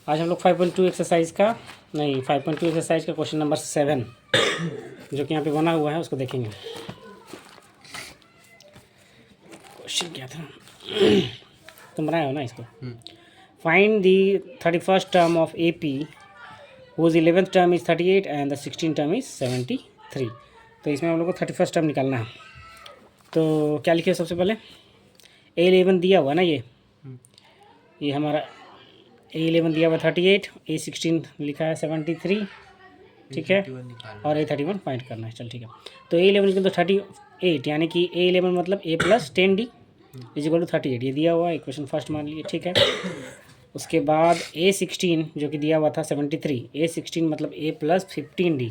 आज हम लोग 5.2 एक्सरसाइज का नहीं 5.2 एक्सरसाइज का क्वेश्चन नंबर 7 जो कि यहाँ पे बना हुआ है उसको देखेंगे। क्वेश्चन क्या था तुम बनाए हो ना इसको। Find the 31st term of A P whose 11th term is 38 and the 16th term is 73। तो इसमें हम लोग को 31st टर्म निकालना है। तो क्या लिखे सबसे पहले A11 दिया हुआ है ना, ये हमारा A11 दिया हुआ 38, A16 लिखा है 73, ठीक है, और A31 फाइंड करना है। चल ठीक है, तो A11 के तो 38 यानी कि A11 मतलब A plus 10D is equal to 38, ये दिया हुआ है, इक्वेशन फर्स्ट मान लिए, ठीक है। उसके बाद A16 जो कि दिया हुआ था 73, A16 मतलब A plus 15D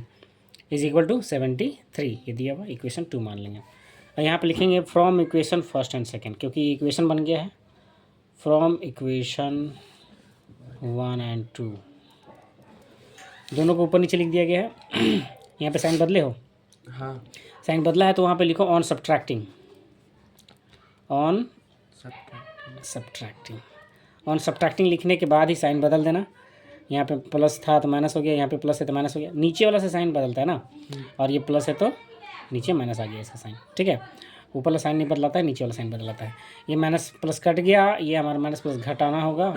is equal to 73, ये दिया हुआ, इक्वेशन 2 मान लेंगे। और यहाँ पे लिखेंगे from equation first and second, क्योंकि इक्वेशन बन गया है फ्रॉम इक्वेशन 1 एंड 2, दोनों को ऊपर नीचे लिख दिया गया है। यहाँ पे साइन बदले हो, हाँ साइन बदला है तो वहाँ पे लिखो ऑन सब्ट्रैक्टिंग, ऑन सब्ट्रैक्टिंग लिखने के बाद ही साइन बदल देना। यहाँ पे प्लस था तो माइनस हो गया, यहाँ पे प्लस है तो माइनस हो गया, नीचे वाला से साइन बदलता है ना, और ये प्लस है तो नीचे माइनस आ गया इसका साइन, ठीक है। ऊपर वाला साइन नहीं बदलाता है, नीचे वाला साइन बदलाता है। ये माइनस प्लस कट गया, ये हमारा माइनस प्लस घटाना होगा,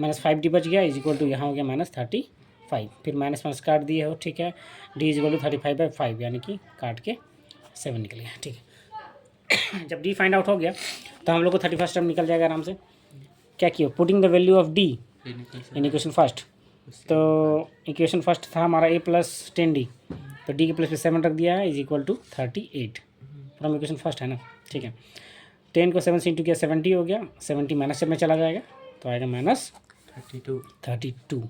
-5 डी बच गया इज इक्वल टू यहाँ हो गया -35, फिर माइनस माइनस काट दिए हो, ठीक है। डी इज इक्वल टू 35/5 यानी कि काट के 7 निकल गया, ठीक है। जब डी फाइंड आउट हो गया तो हम लोग को 31st टर्म निकल जाएगा आराम से। क्या किया, putting the value of D in equation first. तो इक्वेशन फर्स्ट था हमारा A प्लस 10D, तो डी के प्लेस पे 7 रख दिया है is equal to 38 from equation first है ना, ठीक है। 10 को 7 से इंटू किया 70 हो गया, 70 माइनस में चला जाएगा तो आएगा -32।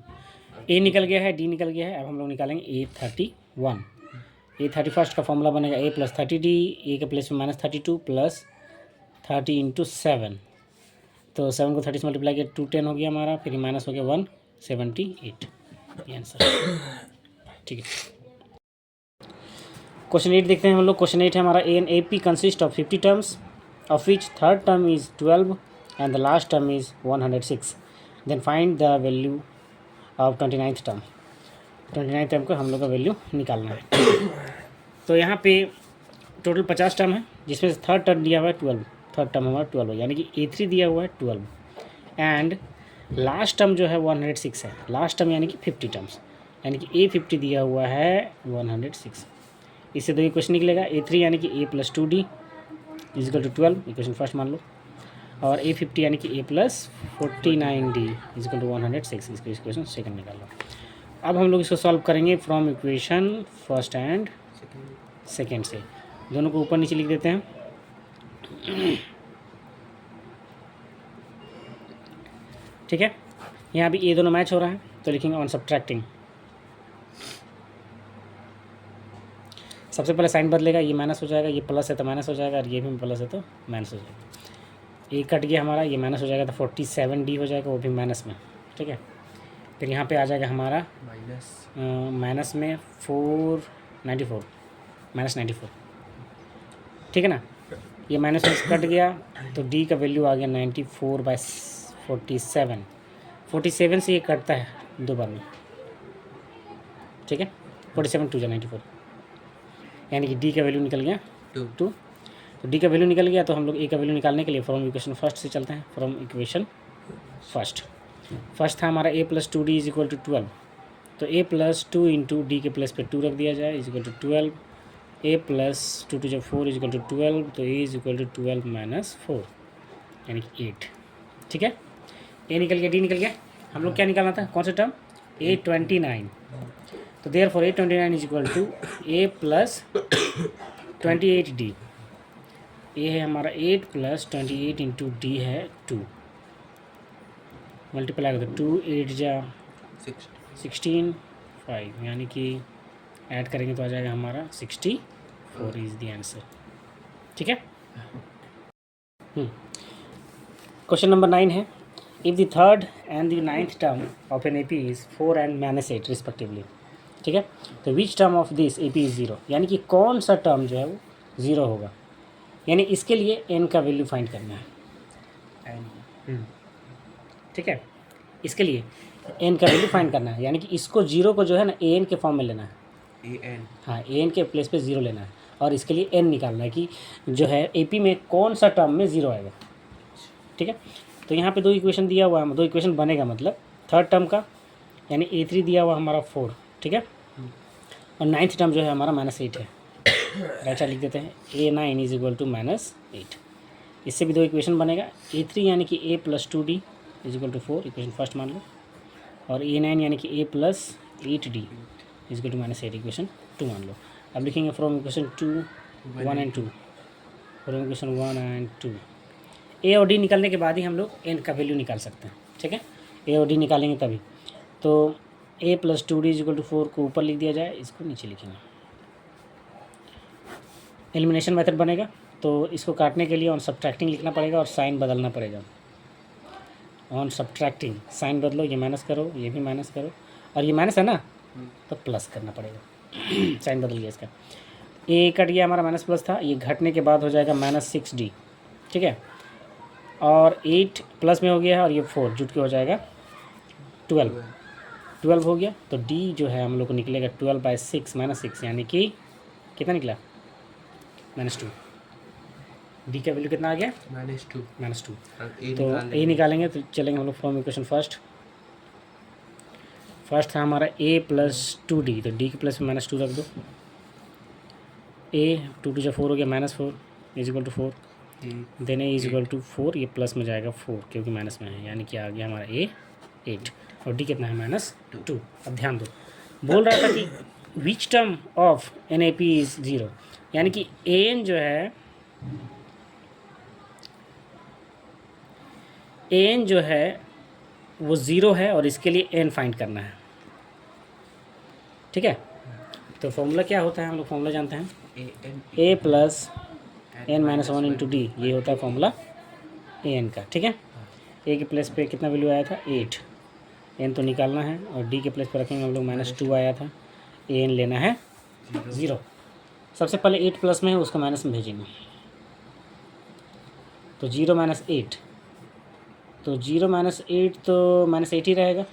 ए निकल गया है, डी निकल गया है, अब हम लोग निकालेंगे A31। A31 का फॉर्मूला बनेगा A प्लस 30D, ए के प्लेस में -32 प्लस 30 इंटू 7, तो 7 को 30 से मल्टीप्लाई किया 210 हो गया हमारा, फिर माइनस हो गया 178, ये आंसर, ठीक है। क्वेश्चन 8 देखते हैं हम लोग। क्वेश्चन 8 है हमारा an A P consist of 50 terms of which third term is 12 and the last term is 106, then find the value of 29th term. 29th term को हम लोग का वैल्यू निकालना है। तो यहाँ पे टोटल 50 टर्म है, जिसमें से थर्ड टर्म दिया हुआ है 12, थर्ड टर्म हमारा 12 है, यानी कि A3 दिया हुआ है 12 एंड लास्ट टर्म जो है 106 है, लास्ट टर्म यानी कि 50 टर्म्स, यानी कि A50 दिया हुआ है 106। इससे दो इक्वेशन निकलेगा, A3 यानी कि A plus 2D is equal to 12, equation first मान लो, और A50 यानी कि A plus 49D is equal to 106, इसको इक्वेशन सेकंड निकाल लो। अब हम लोग इसको सॉल्व करेंगे from equation first and second से, दोनों को ऊपर नीचे लिख देते हैं। ठीक है, यहाँ भी ये दोनों मैच हो रहा है तो लिखेंगे ऑन सब्ट्रैक्टिंग। सबसे पहले साइन बदलेगा, ये माइनस हो जाएगा, ये प्लस है तो माइनस हो जाएगा, और ये भी प्लस है तो माइनस हो जाएगा। ये कट गया हमारा, ये माइनस हो जाएगा तो 47D हो जाएगा, वो भी माइनस में, ठीक है। फिर यहाँ पे आ जाएगा हमारा माइनस में 494, -94, ठीक है ना। ये माइनस में कट गया तो डी का वैल्यू आ गया 94/47, 47 से ये कटता है दो बार में, ठीक है। 47 2 94, यानी कि डी का वैल्यू निकल गया 2। तो डी का वैल्यू निकल गया तो हम लोग ए का वैल्यू निकालने के लिए फ्रॉम इक्वेशन फर्स्ट से चलते हैं। फ्रॉम इक्वेशन फर्स्ट था हमारा A plus 2D is equal to 12, तो A प्लस 2 इंटू डी के प्लेस पे 2 रख दिया जाए is equal to 12, A plus 2 2 जब 4 इज इक्वल टू 12, तो A is equal to 12 minus 4 यानी कि 8, ठीक है। A निकल गया, D निकल गया, हम लोग क्या निकालना था, कौन सा टर्म, A29, तो therefore A29 is equal to A plus 28D। A है हमारा 8 प्लस 28 इंटू डी है 2, मल्टीप्लाई कर दो, 2 8 जा 16 5, यानी कि ऐड करेंगे तो आ जाएगा हमारा 64 इज़ द आंसर, ठीक है। क्वेश्चन नंबर 9 है, if the third and the 9th term of an AP is 4 and -8 respectively, ठीक है, तो which term of this AP is 0, यानी कि कौन सा टर्म जो है वो 0 होगा, यानी इसके लिए n का वैल्यू फाइंड करना है, ठीक है। इसके लिए एन का वैल्यू फाइंड करना है, यानी कि इसको जीरो को जो है ना ए एन के फॉर्म में लेना है, ए एन, हाँ ए एन के प्लेस पे ज़ीरो लेना है, और इसके लिए एन निकालना है कि जो है ए पी में कौन सा टर्म में ज़ीरो आएगा। ठीक है, तो यहाँ पे दो इक्वेशन दिया हुआ है, दो इक्वेशन बनेगा, मतलब थर्ड टर्म का यानी A3 दिया हुआ हमारा 4, ठीक है, और नाइन्थ टर्म जो है हमारा -8 है। राइट लिख देते हैं A9 इज इक्वल टू -8। इससे भी दो इक्वेशन बनेगा, A3 यानी कि A + 2D is equal to 4, equation first मान लो, और A9 यानी कि A + 8D is equal to -8, equation 2 मान लो। अब लिखेंगे from equation 1 and 2, from equation 1 and 2 A और D निकालने के बाद ही हम लोग N का वैल्यू निकाल सकते हैं। ठीक है, A और D निकालेंगे तभी, तो A + 2D is equal to 4 को ऊपर लिख दिया जाए, इसको नीचे लिखेंगे। एलिमिनेशन मेथड बनेगा, तो इसको काटने के लिए ऑन सब्ट्रैक्टिंग लिखना पड़ेगा और साइन बदलना पड़ेगा। ऑन सब्ट्रैक्टिंग साइन बदलो, ये माइनस करो, ये भी माइनस करो, और ये माइनस है ना तो प्लस करना पड़ेगा। साइन बदल गया इसका, ए कट गया हमारा, माइनस प्लस था, ये घटने के बाद हो जाएगा -6D। ठीक है, और 8 प्लस में हो गया है, और ये 4 जुट के हो जाएगा 12 हो गया। तो D जो है हम लोग को निकलेगा 12/6 -6, यानी कि कितना निकला -2। D का वैल्यू कितना आ गया -2। तो A निकालेंगे, तो चलेंगे हम लोग फ्रॉम इक्वेशन फर्स्ट था हमारा A + 2D, तो D के प्लस में -2 रख दो। A 2 2 4 हो गया, -4 is equal to 4, then A is equal to 4, ये प्लस में जाएगा 4 क्योंकि माइनस में है, यानी कि आ गया हमारा A 8 और D कितना है -2। अब ध्यान दो, बोल रहा था कि विच टर्म ऑफ NAP इज़ 0, यानी कि AN जो है, AN जो है वो 0 है, और इसके लिए N फाइंड करना है। ठीक है, तो फॉर्मूला क्या होता है, हम लोग फॉर्मूला जानते हैं, A + n - 1 × D, ये होता है फॉर्मूला AN का। ठीक है, A के प्लेस पे कितना वैल्यू आया था 8, N तो निकालना है, और D के प्लेस पे रखेंगे हम लोग -2 आया था, AN लेना है 0। सबसे पहले 8 प्लस में है, उसको माइनस में भेजेंगे, तो 0 - 8, तो 0 - 8 तो -8 ही रहेगा,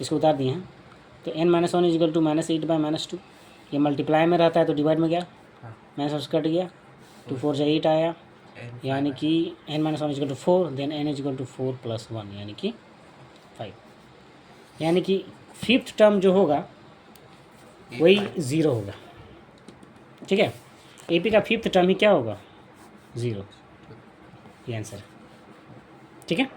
इसको उतार दिए हैं, तो n - 1 इज इक्वल टू -8/-2, ये मल्टीप्लाई में रहता है तो डिवाइड में गया, माइनस कट गया, 2 4 से 8 आया, यानी कि n - 1 is equal to 4, then n is equal to 4 + 1 यानी कि 5, यानी कि फिफ्थ टर्म जो होगा वही 0 होगा। ठीक है, AP का फिफ्थ टर्म ही क्या होगा 0, ये आंसर है। ठीक है।